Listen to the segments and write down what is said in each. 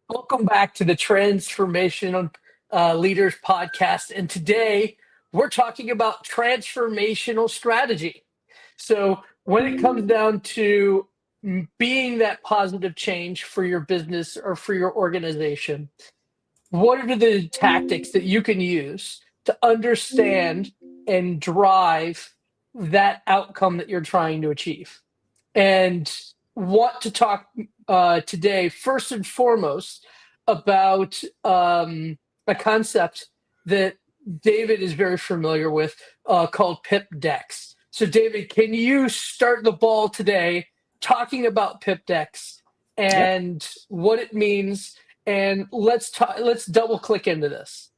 Welcome back to the Transformation Leaders Podcast. And today we're talking about transformational strategy. So, when it comes down to being that positive change for your business or for your organization, what are the tactics that you can use to understand and drive that outcome that you're trying to achieve? And want to talk today, first and foremost, about a concept that David is very familiar with called Pip Decks. So, David, can you start the ball today talking about Pip Decks and what it means? And let's double click into this.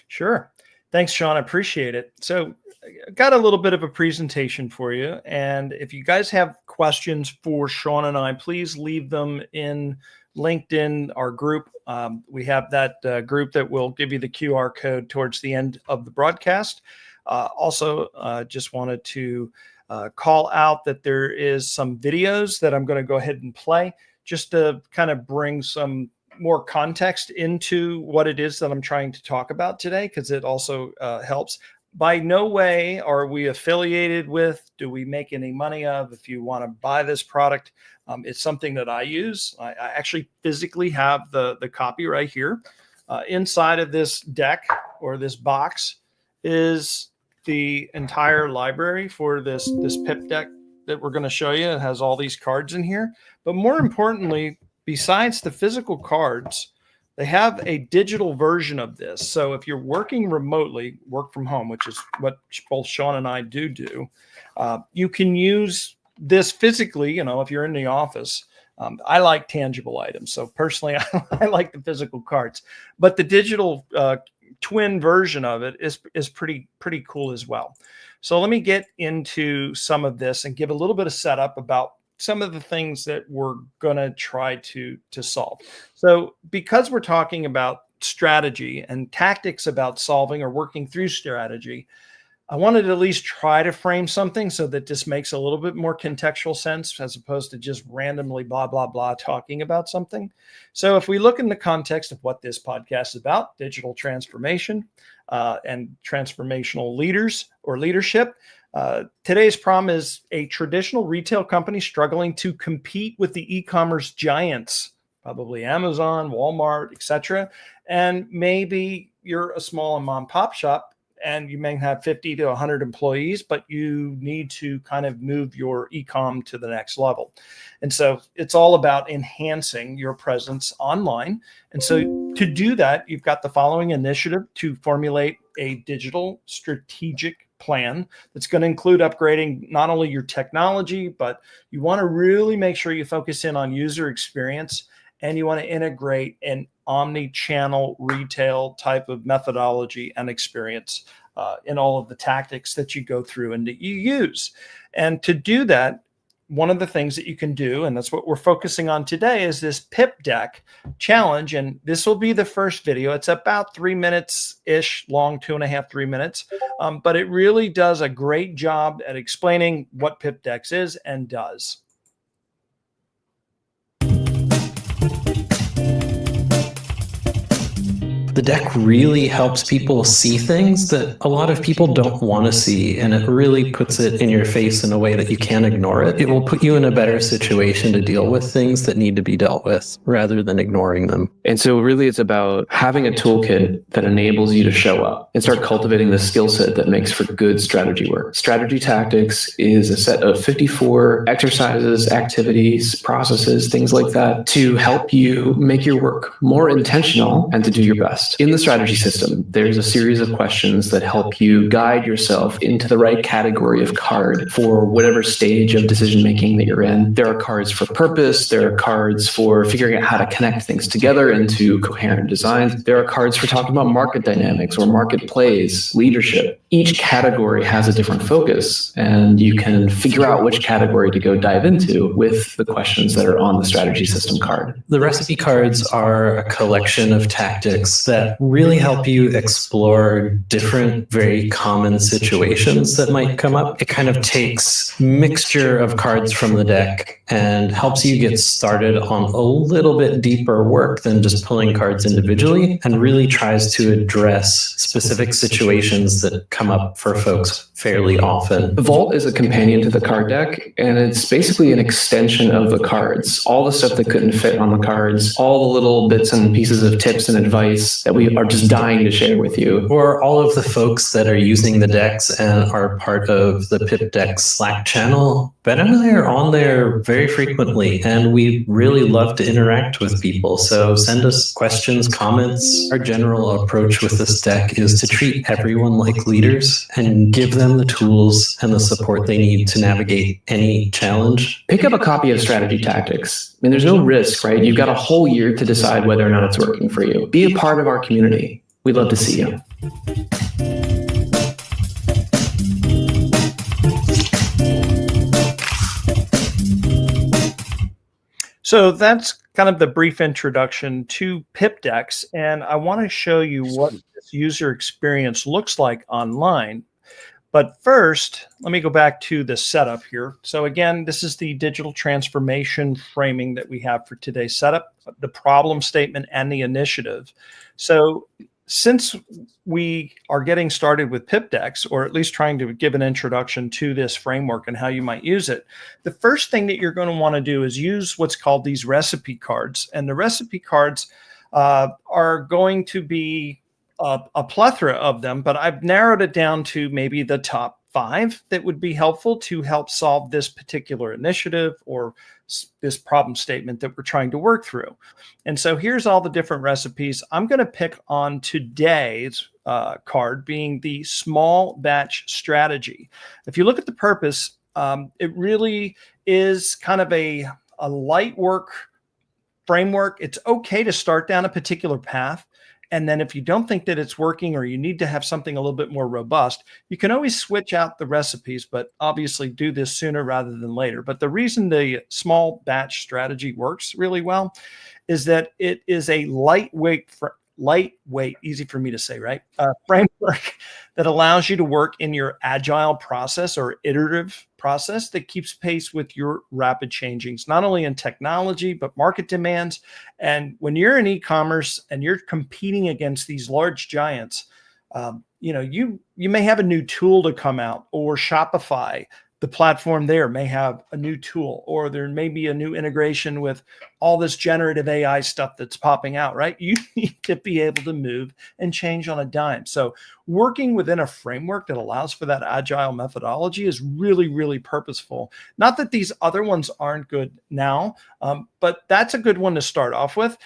Sure. Thanks, Sean. I appreciate it. So I got a little bit of a presentation for you. And if you guys have questions for Sean and I, please leave them in LinkedIn, our group. We have that group that will give you the QR code towards the end of the broadcast. Also, just wanted to call out that there is some videos that I'm going to go ahead and play just to kind of bring some more context into what it is that I'm trying to talk about today, because it also helps. By no way are we affiliated with, do we make any money of? If you want to buy this product, it's something that I use. I actually physically have the copy right here. Inside of this deck or this box is the entire library for this Pip deck that we're going to show you. It has all these cards in here. But more importantly, besides the physical cards, they have a digital version of this. So if you're working remotely, work from home, which is what both Sean and I do, you can use this physically, if you're in the office. I like tangible items. So personally, I like the physical cards. But the digital twin version of it is pretty cool as well. So let me get into some of this and give a little bit of setup about some of the things that we're going to try to solve. So because we're talking about strategy and tactics about solving or working through strategy, I wanted to at least try to frame something so that this makes a little bit more contextual sense as opposed to just randomly blah, blah, blah talking about something. So if we look in the context of what this podcast is about, digital transformation and transformational leaders or leadership, today's problem is a traditional retail company struggling to compete with the e-commerce giants, probably Amazon, Walmart, etc. And maybe you're a small and mom and pop shop and you may have 50 to 100 employees, but you need to kind of move your e-com to the next level. And so it's all about enhancing your presence online. And so to do that, you've got the following initiative to formulate a digital strategic plan that's going to include upgrading not only your technology, but you want to really make sure you focus in on user experience, and you want to integrate an omni-channel retail type of methodology and experience in all of the tactics that you go through and that you use. And to do that, one of the things that you can do, and that's what we're focusing on today, is this Pip Deck challenge. And this will be the first video. It's about 3 minutes-ish long, 2.5, 3 minutes. But it really does a great job at explaining what Pip Decks is and does. The deck really helps people see things that a lot of people don't want to see, and it really puts it in your face in a way that you can't ignore it. It will put you in a better situation to deal with things that need to be dealt with rather than ignoring them. And so really it's about having a toolkit that enables you to show up and start cultivating the skill set that makes for good strategy work. Strategy Tactics is a set of 54 exercises, activities, processes, things like that to help you make your work more intentional and to do your best. In the strategy system, there's a series of questions that help you guide yourself into the right category of card for whatever stage of decision making that you're in. There are cards for purpose. There are cards for figuring out how to connect things together into coherent designs. There are cards for talking about market dynamics or market plays, leadership. Each category has a different focus, and you can figure out which category to go dive into with the questions that are on the strategy system card. The recipe cards are a collection of tactics that that really help you explore different, very common situations that might come up. It kind of takes mixture of cards from the deck and helps you get started on a little bit deeper work than just pulling cards individually, and really tries to address specific situations that come up for folks fairly often. Vault is a companion to the card deck, and it's basically an extension of the cards. All the stuff that couldn't fit on the cards, all the little bits and pieces of tips and advice that we are just dying to share with you. For all of the folks that are using the decks and are part of the Pip Decks Slack channel, Ben and I are on there very frequently, and we really love to interact with people. So send us questions, comments. Our general approach with this deck is to treat everyone like leaders and give them the tools and the support they need to navigate any challenge. Pick up a copy of Strategy Tactics. I mean, there's no risk, right? You've got a whole year to decide whether or not it's working for you. Be a part of our community. We'd love to see you. So that's kind of the brief introduction to Pip Decks, and I want to show you what this user experience looks like online. But first, let me go back to the setup here. So again, this is the digital transformation framing that we have for today's setup, the problem statement and the initiative. So since we are getting started with Pip Decks, or at least trying to give an introduction to this framework and how you might use it, the first thing that you're going to want to do is use what's called these recipe cards. And the recipe cards are going to be a plethora of them, but I've narrowed it down to maybe the top 5 that would be helpful to help solve this particular initiative or this problem statement that we're trying to work through. And so here's all the different recipes. I'm going to pick on today's card being the small batch strategy. If you look at the purpose, it really is kind of a light work framework. It's okay to start down a particular path. And then if you don't think that it's working or you need to have something a little bit more robust, you can always switch out the recipes, but obviously do this sooner rather than later. But the reason the small batch strategy works really well is that it is a lightweight, easy for me to say, right? Framework that allows you to work in your agile process or iterative process that keeps pace with your rapid changings, not only in technology, but market demands. And when you're in e-commerce and you're competing against these large giants, you may have a new tool to come out, or Shopify, the platform there may have a new tool, or there may be a new integration with all this generative AI stuff that's popping out, right? You need to be able to move and change on a dime. So working within a framework that allows for that agile methodology is really, really purposeful. Not that these other ones aren't good now, but that's a good one to start off with.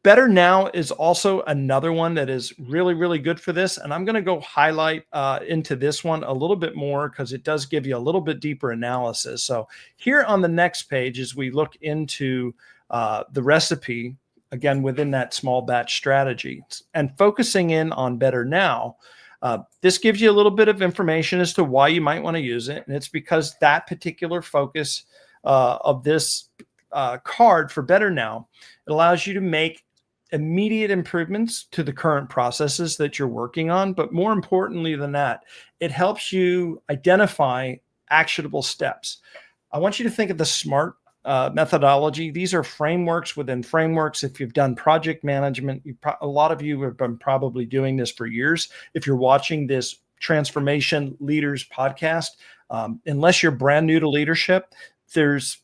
Better Now is also another one that is really, really good for this. And I'm going to go highlight into this one a little bit more because it does give you a little bit deeper analysis. So here on the next page, as we look into the recipe, again, within that small batch strategy and focusing in on Better Now, this gives you a little bit of information as to why you might want to use it. And it's because that particular focus of this card for Better Now, it allows you to make immediate improvements to the current processes that you're working on. But more importantly than that, it helps you identify actionable steps. I want you to think of the SMART methodology. These are frameworks within frameworks. If you've done project management, a lot of you have been probably doing this for years. If you're watching this Transformation Leaders podcast, unless you're brand new to leadership, there's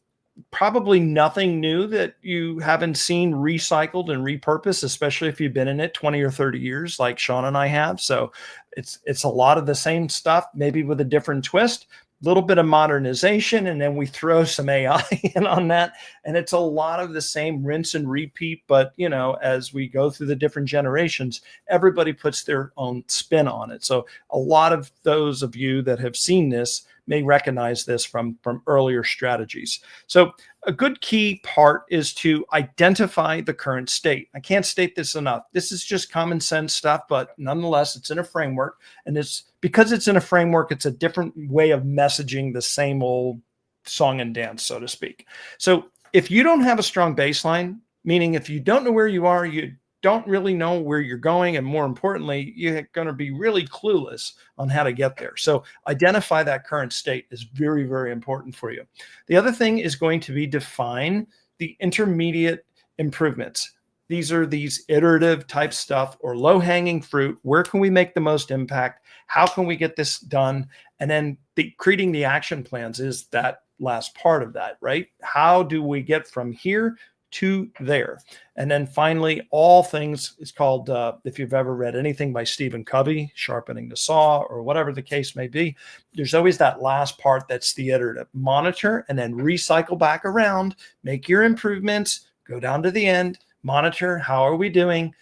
probably nothing new that you haven't seen recycled and repurposed, especially if you've been in it 20 or 30 years like Sean and I have. So it's a lot of the same stuff, maybe with a different twist, a little bit of modernization, and then we throw some AI in on that. And it's a lot of the same rinse and repeat. But, as we go through the different generations, everybody puts their own spin on it. So a lot of those of you that have seen this may recognize this from earlier strategies. So a good key part is to identify the current state. I can't state this enough. This is just common sense stuff, but nonetheless, it's in a framework. And it's because it's in a framework, it's a different way of messaging the same old song and dance, so to speak. So if you don't have a strong baseline, meaning if you don't know where you are, you don't really know where you're going. And more importantly, you're going to be really clueless on how to get there. So identify that current state is very, very important for you. The other thing is going to be define the intermediate improvements. These are these iterative type stuff or low hanging fruit. Where can we make the most impact? How can we get this done? And then creating the action plans is that last part of that, right? How do we get from here to there? And then finally, all things is called, if you've ever read anything by Stephen Covey, Sharpening the Saw or whatever the case may be, there's always that last part that's the iterative. Monitor and then recycle back around, make your improvements, go down to the end, monitor, how are we doing?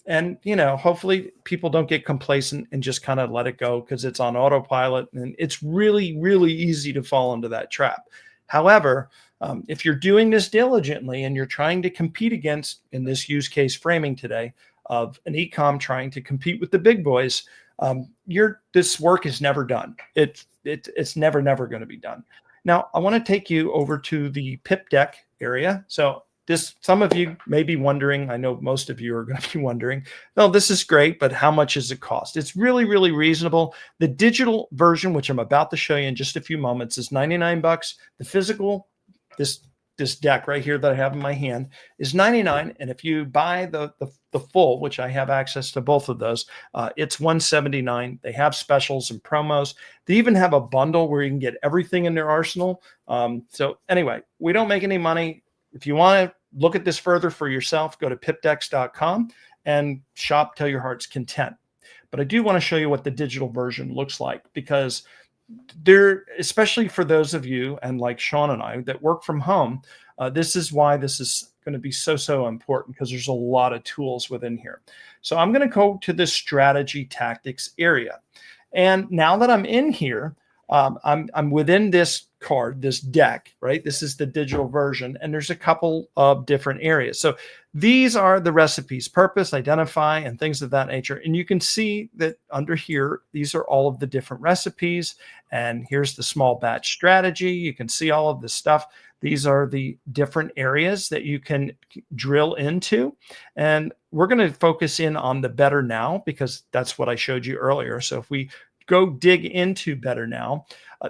And, hopefully people don't get complacent and just kind of let it go because it's on autopilot. And it's really, really easy to fall into that trap. However, if you're doing this diligently and you're trying to compete against, in this use case framing today, of an e-com trying to compete with the big boys, this work is never done. It's never going to be done. Now, I want to take you over to the Pip Deck area. So some of you may be wondering, I know most of you are going to be wondering, no, this is great, but how much does it cost? It's really, really reasonable. The digital version, which I'm about to show you in just a few moments, is $99. The physical, this deck right here that I have in my hand, is $99. And if you buy the full, which I have access to both of those, it's $179. They have specials and promos. They even have a bundle where you can get everything in their arsenal. So anyway, we don't make any money. If you want to look at this further for yourself, go to pipdecks.com and shop till your heart's content. But I do want to show you what the digital version looks like, because especially for those of you, and like Sean and I, that work from home, this is why this is going to be so important, because there's a lot of tools within here. So I'm going to go to this strategy tactics area. And now that I'm in here, I'm within this card, this deck, right? This is the digital version, and there's a couple of different areas. So these are the recipes: purpose, identify, and things of that nature. And you can see that under here, these are all of the different recipes. And here's the small batch strategy. You can see all of this stuff. These are the different areas that you can drill into. And we're going to focus in on the better now, because that's what I showed you earlier. So if we go dig into better now,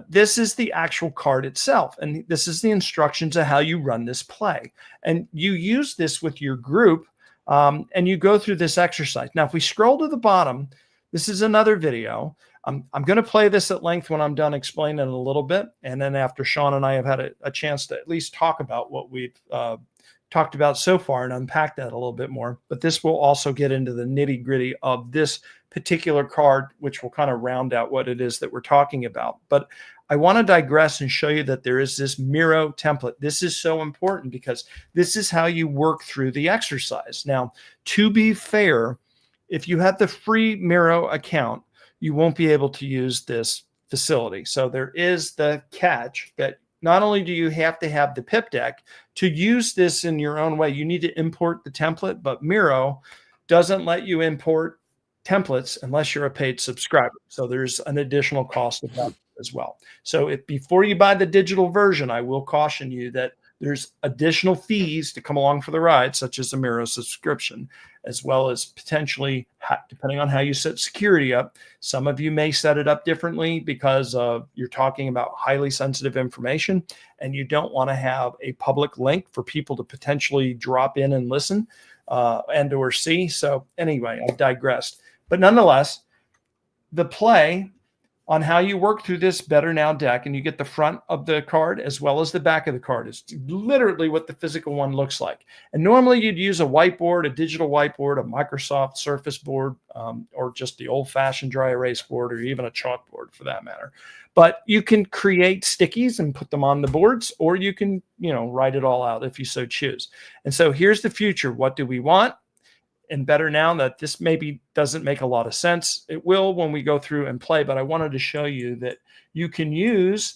this is the actual card itself. And this is the instructions of how you run this play. And you use this with your group, and you go through this exercise. Now, if we scroll to the bottom, this is another video. I'm going to play this at length when I'm done explaining it a little bit. And then after Sean and I have had a chance to at least talk about what we've talked about so far and unpack that a little bit more. But this will also get into the nitty gritty of this particular card, which will kind of round out what it is that we're talking about. But I want to digress and show you that there is this Miro template. This is so important because this is how you work through the exercise. Now, to be fair, if you have the free Miro account, you won't be able to use this facility. So there is the catch that not only do you have to have the Pip Deck to use this in your own way, you need to import the template, but Miro doesn't let you import templates unless you're a paid subscriber. So there's an additional cost of that as well. So before you buy the digital version, I will caution you that there's additional fees to come along for the ride, such as a Miro subscription, as well as potentially, depending on how you set security up, some of you may set it up differently because you're talking about highly sensitive information and you don't want to have a public link for people to potentially drop in and listen and or see. So anyway, I digressed. But nonetheless, the play on how you work through this Better Now deck, and you get the front of the card as well as the back of the card, is literally what the physical one looks like. And normally you'd use a whiteboard, a digital whiteboard, a Microsoft Surface board, or just the old-fashioned dry erase board, or even a chalkboard for that matter. But you can create stickies and put them on the boards, or you can, write it all out if you so choose. And so here's the future. What do we want? And Better Now, that this maybe doesn't make a lot of sense. It will when we go through and play, but I wanted to show you that you can use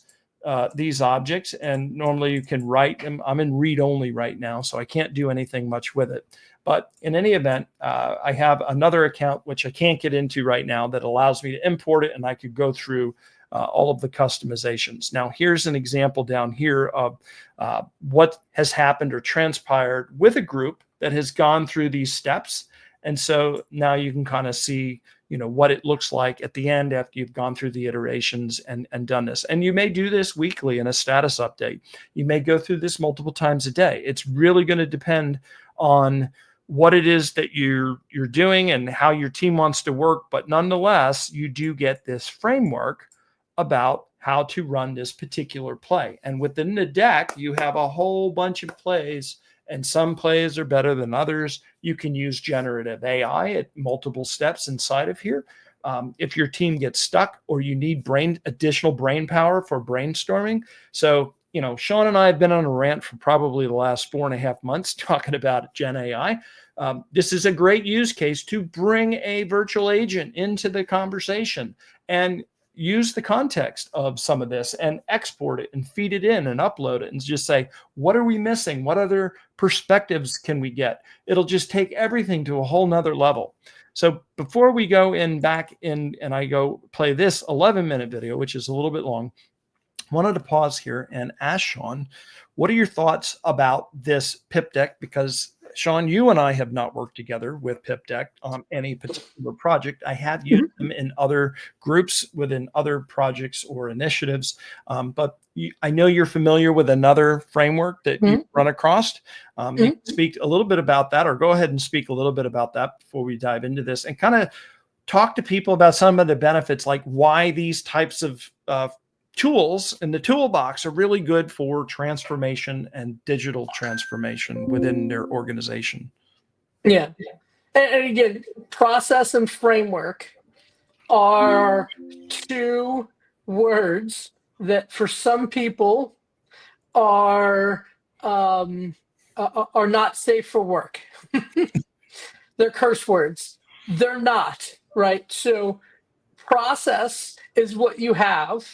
these objects, and normally you can write them. I'm in read only right now, so I can't do anything much with it. But in any event, I have another account, which I can't get into right now, that allows me to import it, and I could go through all of the customizations. Now, here's an example down here of what has happened or transpired with a group that has gone through these steps. And so now you can kind of see, what it looks like at the end after you've gone through the iterations and done this. And you may do this weekly in a status update. You may go through this multiple times a day. It's really going to depend on what it is that you're doing and how your team wants to work. But nonetheless, you do get this framework about how to run this particular play. And within the deck, you have a whole bunch of plays, and some plays are better than others. You can use generative AI at multiple steps inside of here. If your team gets stuck or you need additional brain power for brainstorming. So, Sean and I have been on a rant for probably the last 4.5 months talking about Gen AI. This is a great use case to bring a virtual agent into the conversation and use the context of some of this and export it and feed it in and upload it and just say, what are we missing? What other perspectives can we get? It'll just take everything to a whole nother level. So before we go back in and I go play this 11-minute video, which is a little bit long, I wanted to pause here and ask Sean, what are your thoughts about this Pip Deck? Because Sean, you and I have not worked together with Pip Deck on any particular project. I have used them in other groups within other projects or initiatives, but I know you're familiar with another framework that you run across. You can speak a little bit about that, or go ahead and speak a little bit about that before we dive into this, and kind of talk to people about some of the benefits, like why these types of tools in the toolbox are really good for transformation and digital transformation within their organization. Yeah. And again, process and framework are two words that for some people are not safe for work. They're curse words. They're not, right? So process is what you have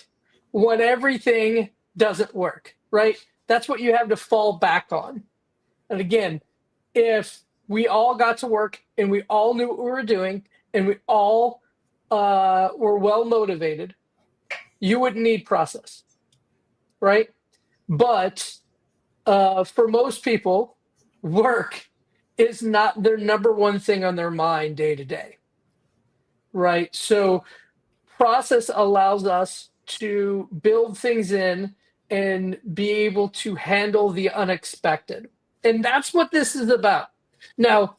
when everything doesn't work, right? That's what you have to fall back on. And again, if we all got to work and we all knew what we were doing and we all were well motivated, you wouldn't need process, right? But for most people, work is not their number one thing on their mind day to day, right? So process allows us to build things in and be able to handle the unexpected. And that's what this is about. Now,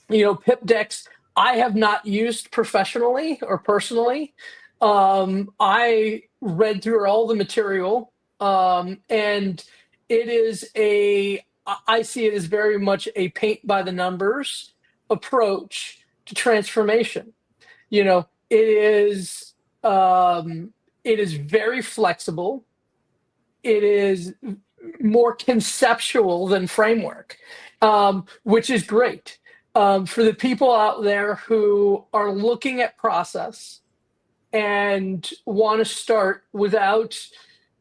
Pip Decks, I have not used professionally or personally. I read through all the material, and it is I see it as very much a paint by the numbers approach to transformation. It is very flexible. It is more conceptual than framework, which is great. For the people out there who are looking at process and want to start without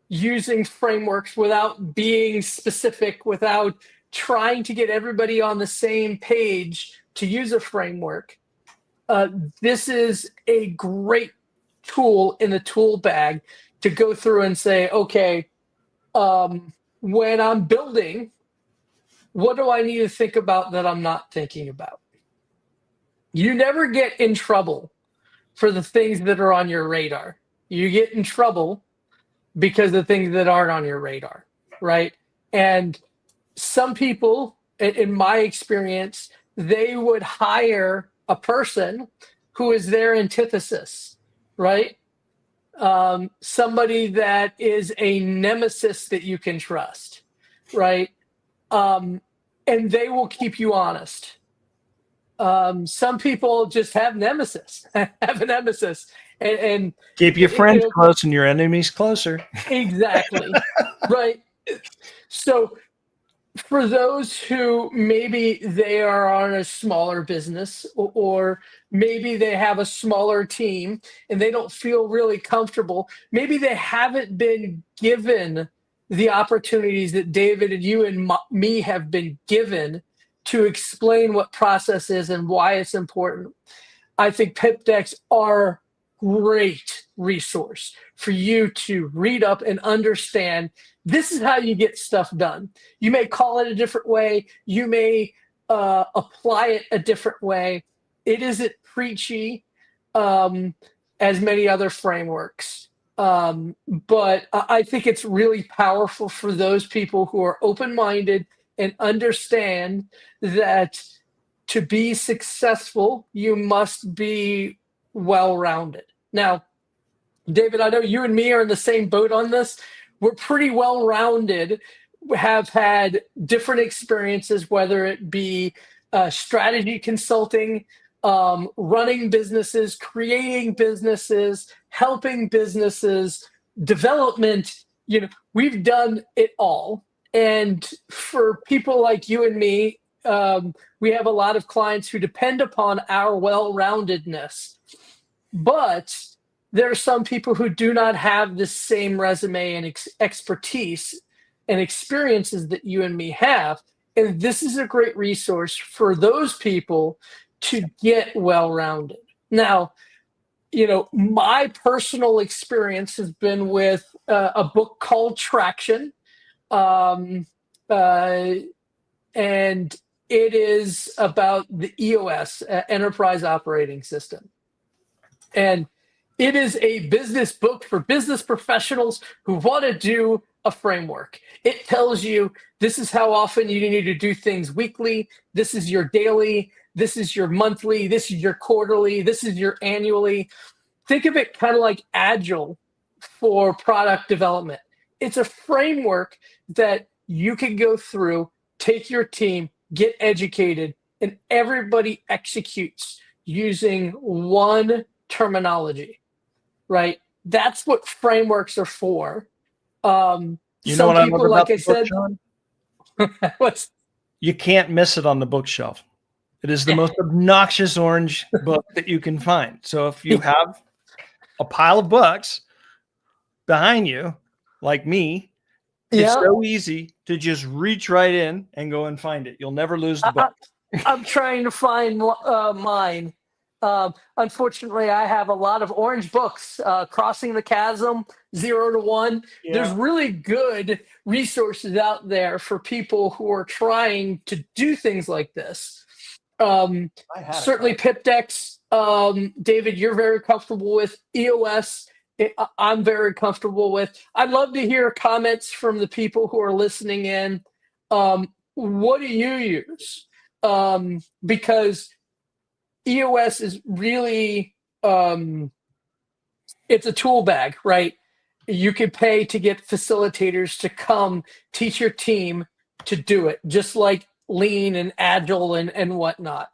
using frameworks, without being specific, without trying to get everybody on the same page to use a framework, this is a great tool in the tool bag to go through and say, okay, when I'm building, what do I need to think about that I'm not thinking about? You never get in trouble for the things that are on your radar. You get in trouble because of things that aren't on your radar, right? And some people, in my experience, they would hire a person who is their antithesis, right? Somebody that is a nemesis that you can trust, right? And they will keep you honest. Some people just have a nemesis, and keep your friends close and your enemies closer. Exactly. Right. So for those who maybe they are on a smaller business, or maybe they have a smaller team and they don't feel really comfortable, maybe they haven't been given the opportunities that David and you and me have been given to explain what process is and why it's important. I think Pip Decks are great resource for you to read up and understand. This is how you get stuff done. You may call it a different way. You may apply it a different way. It isn't preachy as many other frameworks. But I think it's really powerful for those people who are open-minded and understand that to be successful, you must be well-rounded. Now, David, I know you and me are in the same boat on this. We're pretty well-rounded, have had different experiences, whether it be strategy consulting, running businesses, creating businesses, helping businesses, development. We've done it all. And for people like you and me, we have a lot of clients who depend upon our well-roundedness. But there are some people who do not have the same resume and expertise and experiences that you and me have. And this is a great resource for those people to get well-rounded. Now, my personal experience has been with a book called Traction. And it is about the EOS, Enterprise Operating System. And it is a business book for business professionals who want to do a framework. It tells you this is how often you need to do things weekly. This is your daily. This is your monthly. This is your quarterly. This is your annually. Think of it kind of like Agile for product development. It's a framework that you can go through, take your team, get educated, and everybody executes using one terminology, right? That's what frameworks are for. You know what I love about the book, Sean? What's You can't miss it on the bookshelf. It is the most obnoxious orange book that you can find. So if you have a pile of books behind you, like me, it's so easy to just reach right in and go and find it. You'll never lose the book. I'm trying to find mine. Unfortunately, I have a lot of orange books, Crossing the Chasm, 0 to 1. Yeah. There's really good resources out there for people who are trying to do things like this. Certainly Pip Decks. David, you're very comfortable with EOS. I'm very comfortable with. I'd love to hear comments from the people who are listening in. What do you use? Because EOS is really, it's a tool bag, right? You could pay to get facilitators to come teach your team to do it, just like Lean and Agile and whatnot.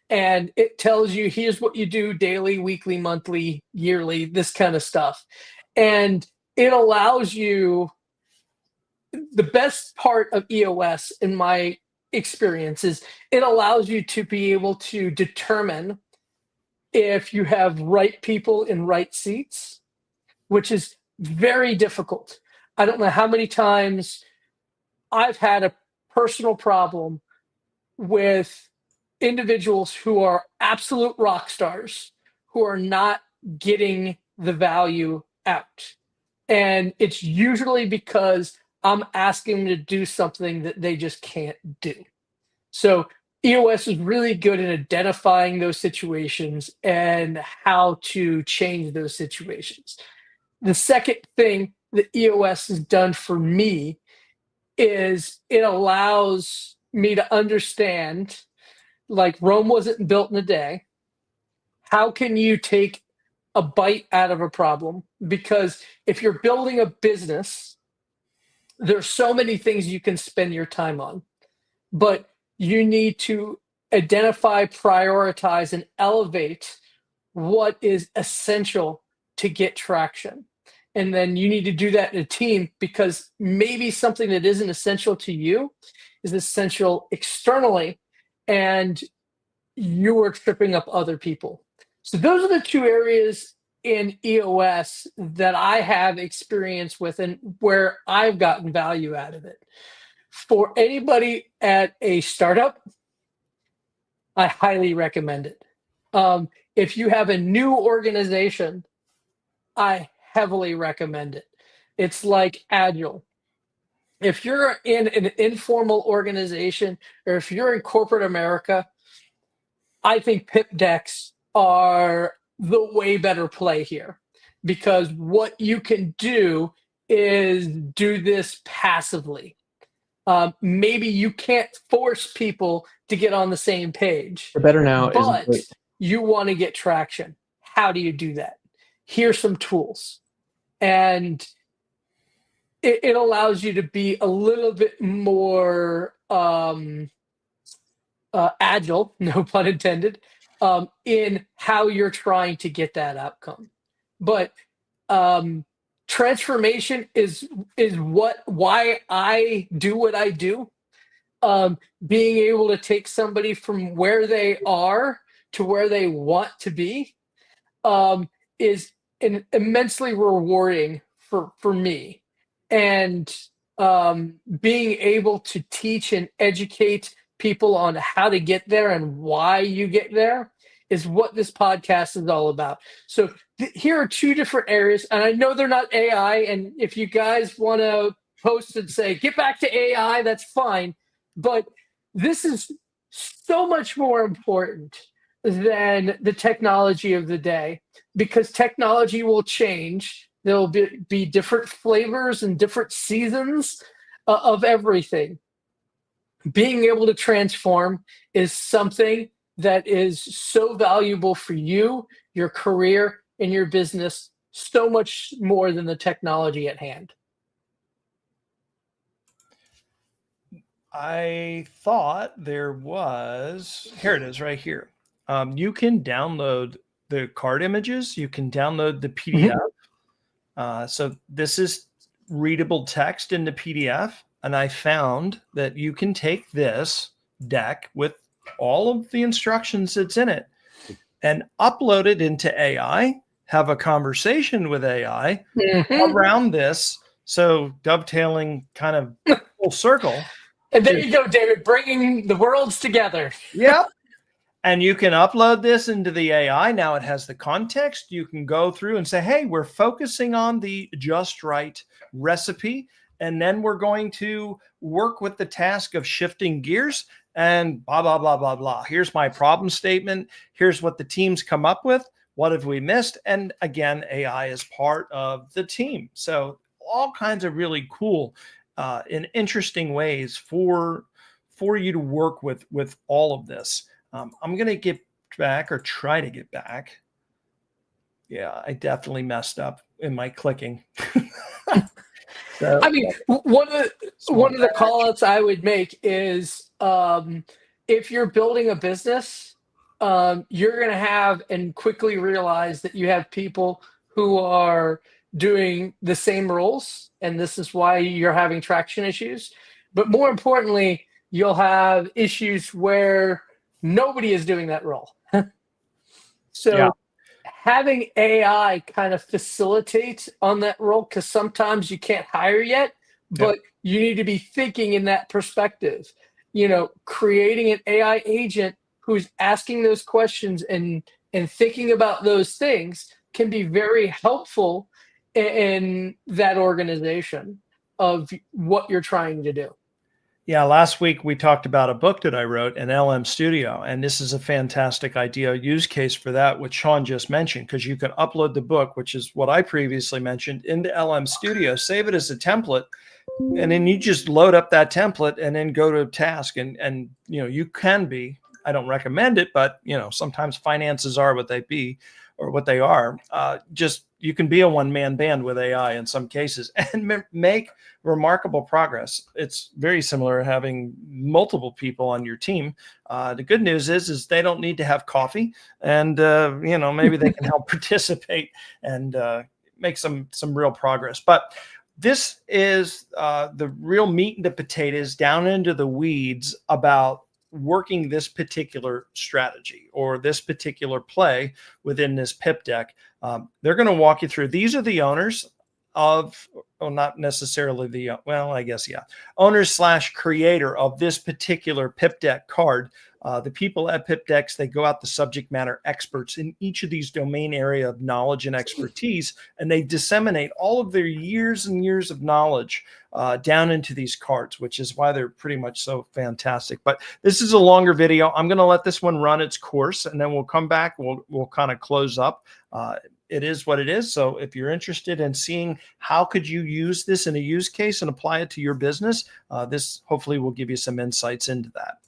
And it tells you, here's what you do daily, weekly, monthly, yearly, this kind of stuff. And it allows you, the best part of EOS in my experience is it allows you to be able to determine if you have right people in right seats, which is very difficult. I don't know how many times I've had a personal problem with individuals who are absolute rock stars who are not getting the value out. And it's usually because I'm asking them to do something that they just can't do. So EOS is really good at identifying those situations and how to change those situations. The second thing that EOS has done for me is it allows me to understand, like, Rome wasn't built in a day. How can you take a bite out of a problem? Because if you're building a business, there's so many things you can spend your time on, but you need to identify, prioritize, and elevate what is essential to get traction. And then you need to do that in a team, because maybe something that isn't essential to you is essential externally, and you are tripping up other people. So those are the two areas in EOS that I have experience with and where I've gotten value out of it. For anybody at a startup, I highly recommend it. If you have a new organization, I heavily recommend it. It's like Agile. if you're in an informal organization or if you're in corporate America, I think Pip Decks are the way better play here, because what you can do is do this passively. Maybe you can't force people to get on the same page, The better now is but you want to get traction. How do you do that? Here's some tools. And it allows you to be a little bit more agile, no pun intended, in how you're trying to get that outcome. But transformation is why I do what I do. Being able to take somebody from where they are to where they want to be is immensely rewarding for me. And being able to teach and educate people on how to get there and why you get there is what this podcast is all about. So here are two different areas, and I know they're not AI. And if you guys want to post and say, get back to AI, that's fine. But this is so much more important than the technology of the day, because technology will change. There'll be different flavors and different seasons of everything. Being able to transform is something that is so valuable for you, your career, and your business, so much more than the technology at hand. I thought there was, here it is right here. You can download the card images. You can download the PDF. So this is readable text in the PDF. And I found that you can take this deck with all of the instructions that's in it and upload it into AI, have a conversation with AI around this. So dovetailing kind of full circle. And there you go, David, bringing the worlds together. Yep. And you can upload this into the AI. Now it has the context. You can go through and say, hey, we're focusing on the just right recipe. And then we're going to work with the task of shifting gears and blah, blah, blah, blah, blah. Here's my problem statement. Here's what the team's come up with. What have we missed? And again, AI is part of the team. So all kinds of really cool and interesting ways for you to work with all of this. I'm going to get back, or try to get back. Yeah, I definitely messed up in my clicking. So, I mean, one of the call outs I would make is if you're building a business, you're going to have and quickly realize that you have people who are doing the same roles, and this is why you're having traction issues. But more importantly, you'll have issues where nobody is doing that role. So having AI kind of facilitate on that role, because sometimes you can't hire yet, but you need to be thinking in that perspective. Creating an AI agent who's asking those questions and thinking about those things can be very helpful in that organization of what you're trying to do. Yeah, last week we talked about a book that I wrote, an LM Studio, and this is a fantastic idea, use case for that, which Sean just mentioned, because you can upload the book, which is what I previously mentioned, into LM Studio, save it as a template, and then you just load up that template and then go to task. And you can be, I don't recommend it, but sometimes finances are what they be or what they are. Just you can be a one-man band with AI in some cases and make remarkable progress. It's very similar having multiple people on your team. The good news is they don't need to have coffee, and maybe they can help participate and make some real progress. But this is the real meat and the potatoes, down into the weeds about working this particular strategy or this particular play within this Pip deck. They're going to walk you through. These are the owners of, not necessarily owners / creator of this particular Pip deck card. The people at Pip Decks, they go out the subject matter experts in each of these domain area of knowledge and expertise, and they disseminate all of their years and years of knowledge down into these cards, which is why they're pretty much so fantastic. But this is a longer video. I'm going to let this one run its course, and then we'll come back. We'll kind of close up. It is what it is. So if you're interested in seeing how could you use this in a use case and apply it to your business, this hopefully will give you some insights into that.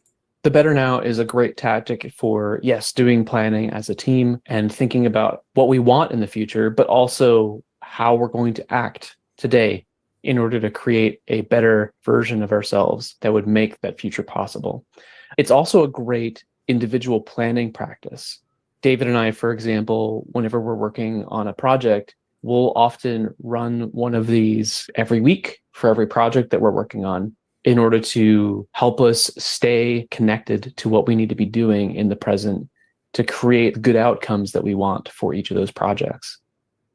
The better now is a great tactic for, yes, doing planning as a team and thinking about what we want in the future, but also how we're going to act today in order to create a better version of ourselves that would make that future possible. It's also a great individual planning practice. David and I, for example, whenever we're working on a project, we'll often run one of these every week for every project that we're working on in order to help us stay connected to what we need to be doing in the present to create good outcomes that we want for each of those projects.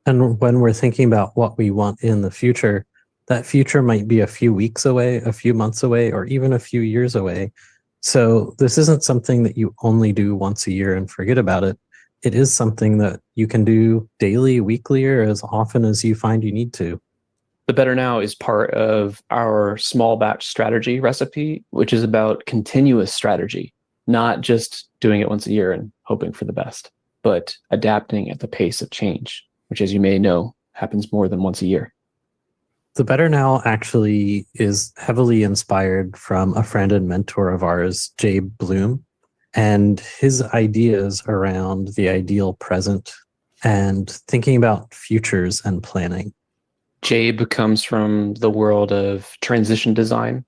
And when we're thinking about what we want in the future, that future might be a few weeks away, a few months away, or even a few years away. So this isn't something that you only do once a year and forget about it. It is something that you can do daily, weekly, or as often as you find you need to. The better now is part of our small batch strategy recipe, which is about continuous strategy, not just doing it once a year and hoping for the best, but adapting at the pace of change, which, as you may know, happens more than once a year. The better now actually is heavily inspired from a friend and mentor of ours, Jabe Bloom, and his ideas around the ideal present and thinking about futures and planning. Jabe comes from the world of transition design.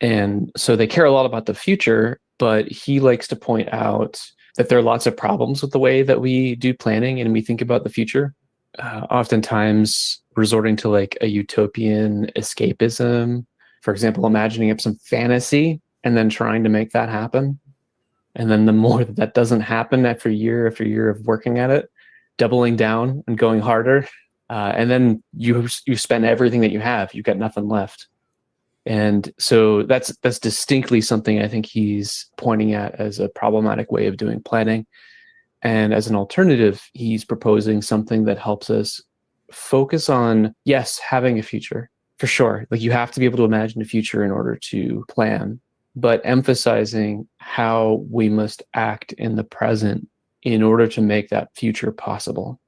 And so they care a lot about the future, but he likes to point out that there are lots of problems with the way that we do planning and we think about the future. Oftentimes resorting to like a utopian escapism, for example, imagining up some fantasy and then trying to make that happen. And then the more that doesn't happen after year of working at it, doubling down and going harder. And then you spend everything that you have. You've got nothing left. And so that's distinctly something I think he's pointing at as a problematic way of doing planning. And as an alternative, he's proposing something that helps us focus on, yes, having a future, for sure. Like you have to be able to imagine a future in order to plan, but emphasizing how we must act in the present in order to make that future possible.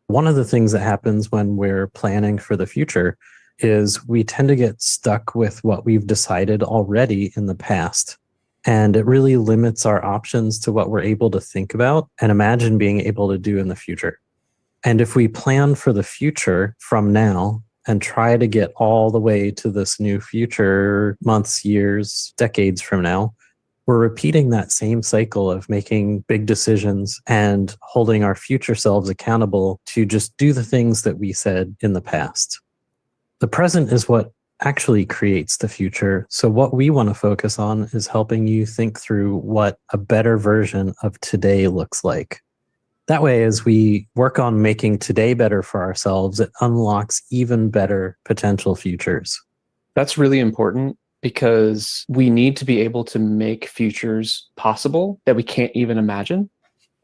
One of the things that happens when we're planning for the future is we tend to get stuck with what we've decided already in the past. And it really limits our options to what we're able to think about and imagine being able to do in the future. And if we plan for the future from now and try to get all the way to this new future, months, years, decades from now, we're repeating that same cycle of making big decisions and holding our future selves accountable to just do the things that we said in the past. The present is what actually creates the future. So what we want to focus on is helping you think through what a better version of today looks like. That way, as we work on making today better for ourselves, it unlocks even better potential futures. That's really important because we need to be able to make futures possible that we can't even imagine.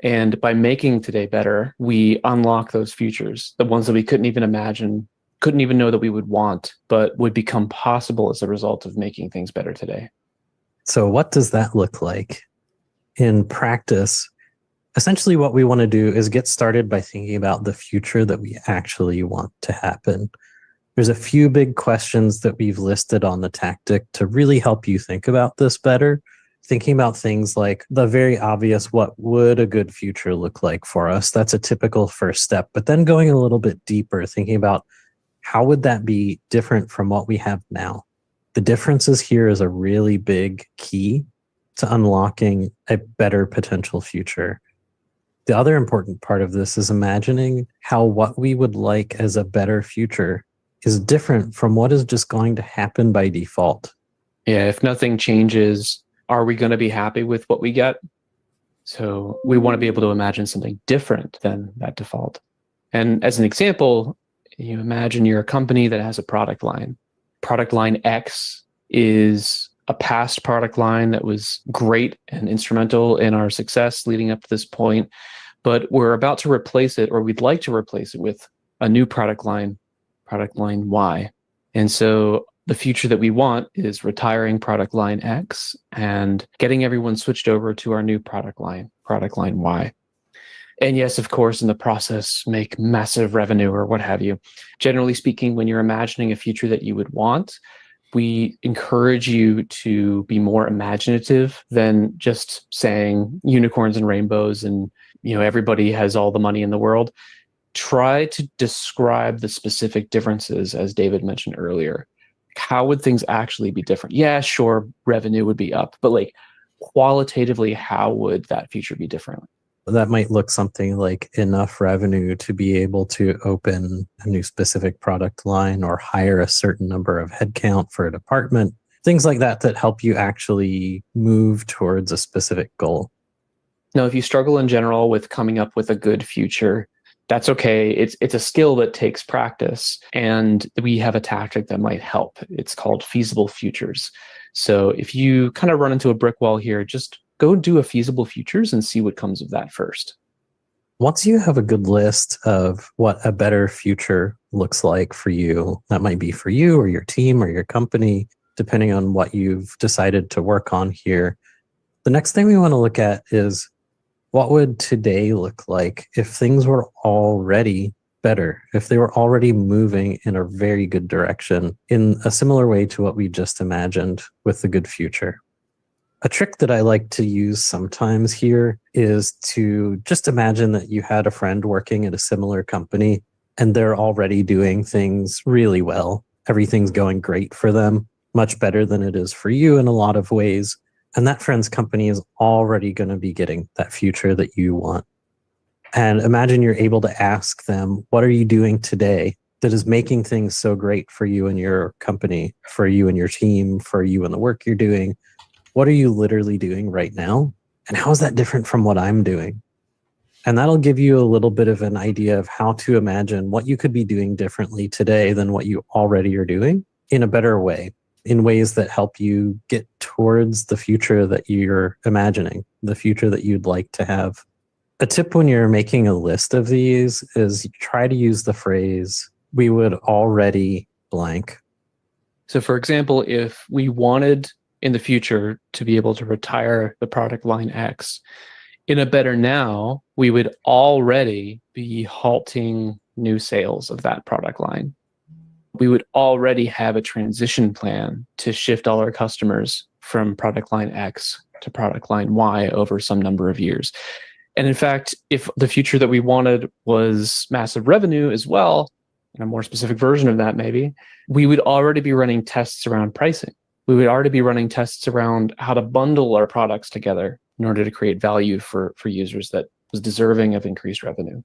And by making today better, we unlock those futures, the ones that we couldn't even imagine, couldn't even know that we would want, but would become possible as a result of making things better today. So what does that look like? In practice, essentially what we want to do is get started by thinking about the future that we actually want to happen. There's a few big questions that we've listed on the tactic to really help you think about this better. Thinking about things like the very obvious, what would a good future look like for us? That's a typical first step. But then going a little bit deeper, thinking about how would that be different from what we have now? The differences here is a really big key to unlocking a better potential future. The other important part of this is imagining how what we would like as a better future is different from what is just going to happen by default. Yeah, if nothing changes, are we going to be happy with what we get? So we want to be able to imagine something different than that default. And as an example, you imagine you're a company that has a product line. Product line X is a past product line that was great and instrumental in our success leading up to this point, but we're about to replace it, or we'd like to replace it with a new product line Y. And so the future that we want is retiring product line X and getting everyone switched over to our new product line Y. And yes, of course, in the process, make massive revenue or what have you. Generally speaking, when you're imagining a future that you would want, we encourage you to be more imaginative than just saying unicorns and rainbows and everybody has all the money in the world. Try to describe the specific differences, as David mentioned earlier. How would things actually be different? Yeah, sure, revenue would be up, but qualitatively, how would that future be different? That might look something like enough revenue to be able to open a new specific product line or hire a certain number of headcount for a department, things like that help you actually move towards a specific goal. Now, if you struggle in general with coming up with a good future, that's okay. It's a skill that takes practice, and we have a tactic that might help. It's called feasible futures. So if you kind of run into a brick wall here, just go do a feasible futures and see what comes of that first. Once you have a good list of what a better future looks like for you, that might be for you or your team or your company, depending on what you've decided to work on here. The next thing we want to look at is, what would today look like if things were already better, if they were already moving in a very good direction in a similar way to what we just imagined with the good future? A trick that I like to use sometimes here is to just imagine that you had a friend working at a similar company and they're already doing things really well. Everything's going great for them, much better than it is for you in a lot of ways. And that friend's company is already going to be getting that future that you want. And imagine you're able to ask them, what are you doing today that is making things so great for you and your company, for you and your team, for you and the work you're doing? What are you literally doing right now? And how is that different from what I'm doing? And that'll give you a little bit of an idea of how to imagine what you could be doing differently today than what you already are doing in a better way, in ways that help you get towards the future that you're imagining, the future that you'd like to have. A tip when you're making a list of these is try to use the phrase, we would already blank. So for example, if we wanted in the future to be able to retire the product line X, in a better now, we would already be halting new sales of that product line. We would already have a transition plan to shift all our customers from product line X to product line Y over some number of years. And in fact, if the future that we wanted was massive revenue as well, and a more specific version of that maybe, we would already be running tests around pricing. We would already be running tests around how to bundle our products together in order to create value for users that was deserving of increased revenue.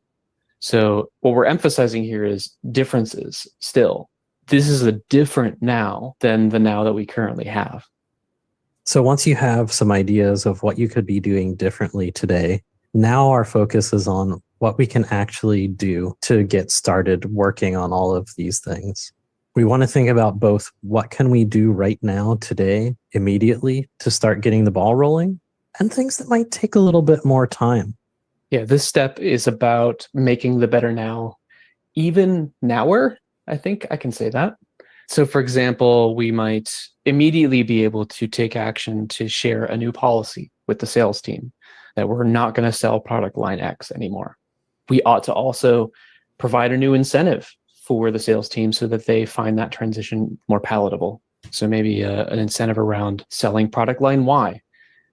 So what we're emphasizing here is differences still. This is a different now than the now that we currently have. So once you have some ideas of what you could be doing differently today, now our focus is on what we can actually do to get started working on all of these things. We want to think about both what can we do right now, today, immediately to start getting the ball rolling, and things that might take a little bit more time. Yeah, this step is about making the better now even nower. I think I can say that. So for example, we might immediately be able to take action to share a new policy with the sales team that we're not going to sell product line X anymore. We ought to also provide a new incentive for the sales team so that they find that transition more palatable. So maybe an incentive around selling product line Y.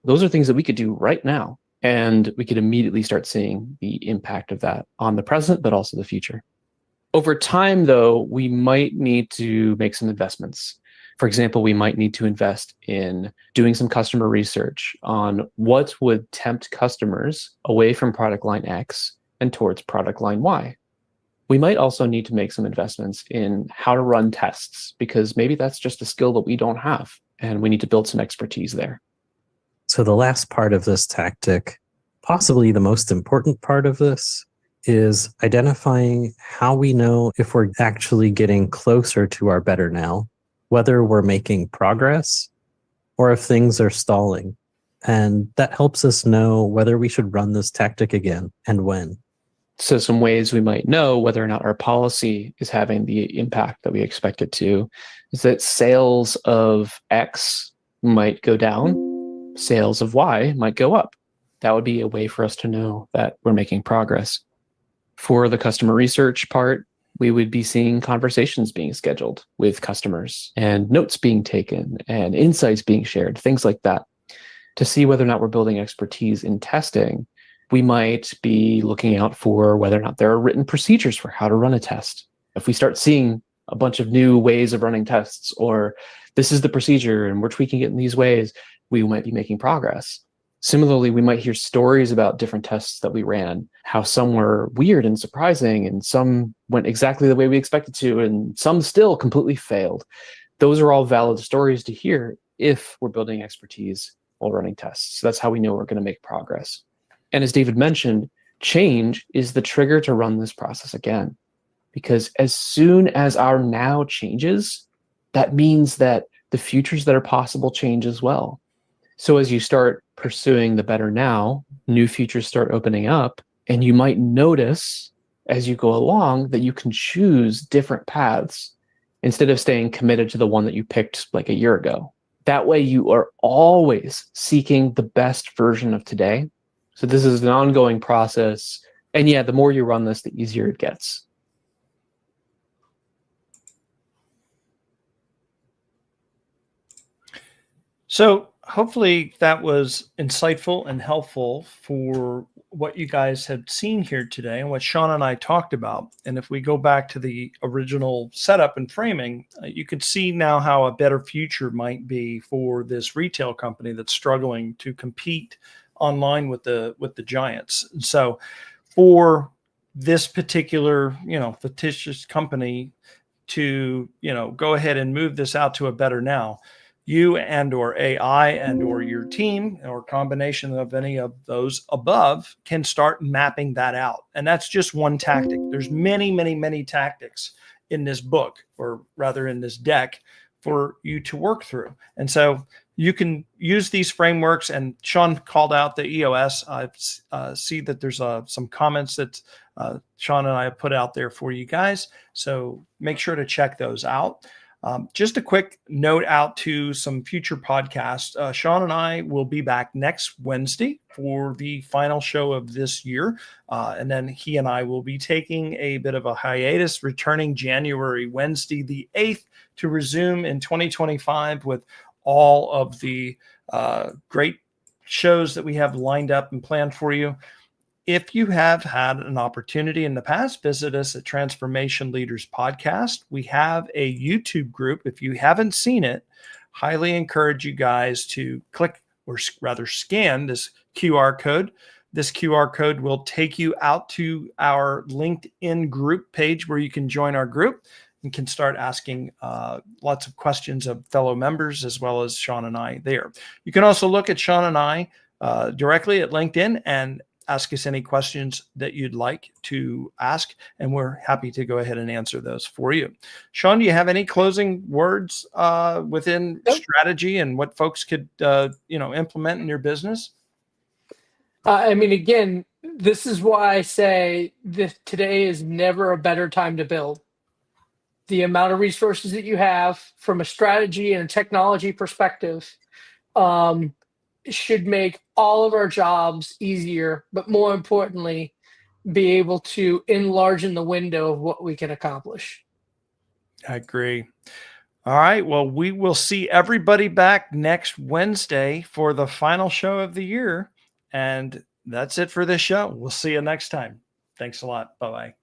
Those are things that we could do right now, and we could immediately start seeing the impact of that on the present, but also the future. Over time, though, we might need to make some investments. For example, we might need to invest in doing some customer research on what would tempt customers away from product line X and towards product line Y. We might also need to make some investments in how to run tests, because maybe that's just a skill that we don't have, and we need to build some expertise there. So the last part of this tactic, possibly the most important part of this, is identifying how we know if we're actually getting closer to our better now, whether we're making progress or if things are stalling. And that helps us know whether we should run this tactic again and when. So some ways we might know whether or not our policy is having the impact that we expect it to is that sales of X might go down, sales of Y might go up. That would be a way for us to know that we're making progress. For the customer research part, we would be seeing conversations being scheduled with customers and notes being taken and insights being shared, things like that. To see whether or not we're building expertise in testing, we might be looking out for whether or not there are written procedures for how to run a test. If we start seeing a bunch of new ways of running tests, or this is the procedure and we're tweaking it in these ways, we might be making progress. Similarly, we might hear stories about different tests that we ran, how some were weird and surprising, and some went exactly the way we expected to, and some still completely failed. Those are all valid stories to hear if we're building expertise while running tests. So that's how we know we're going to make progress. And as David mentioned, change is the trigger to run this process again. Because as soon as our now changes, that means that the futures that are possible change as well. So as you start pursuing the better now, new futures start opening up, and you might notice as you go along that you can choose different paths instead of staying committed to the one that you picked like a year ago. That way you are always seeking the best version of today. So this is an ongoing process. And yeah, the more you run this, the easier it gets. So hopefully that was insightful and helpful for what you guys have seen here today and what Sean and I talked about. And if we go back to the original setup and framing, you can see now how a better future might be for this retail company that's struggling to compete online with the giants. And so for this particular, fictitious company to, go ahead and move this out to a better now, you and or AI and or your team or combination of any of those above can start mapping that out. And that's just one tactic. There's many, many, many tactics in this book, or rather in this deck, for you to work through. And so you can use these frameworks, and Sean called out the EOS. I see that there's some comments that Sean and I have put out there for you guys. So make sure to check those out. Just a quick note out to some future podcasts. Sean and I will be back next Wednesday for the final show of this year. And then he and I will be taking a bit of a hiatus, returning January, Wednesday, the 8th, to resume in 2025 with all of the great shows that we have lined up and planned for you. If you have had an opportunity in the past, visit us at Transformation Leaders Podcast. We have a YouTube group. If you haven't seen it, highly encourage you guys to click, or rather scan, this QR code. This QR code will take you out to our LinkedIn group page where you can join our group and can start asking lots of questions of fellow members, as well as Sean and I there. You can also look at Sean and I directly at LinkedIn and ask us any questions that you'd like to ask, and we're happy to go ahead and answer those for you. Sean, do you have any closing words within strategy and what folks could implement in your business? Again, this is why I say that today is never a better time to build. The amount of resources that you have from a strategy and a technology perspective should make all of our jobs easier, but more importantly, be able to enlarge in the window of what we can accomplish. I agree. All right. Well, we will see everybody back next Wednesday for the final show of the year. And that's it for this show. We'll see you next time. Thanks a lot. Bye-bye.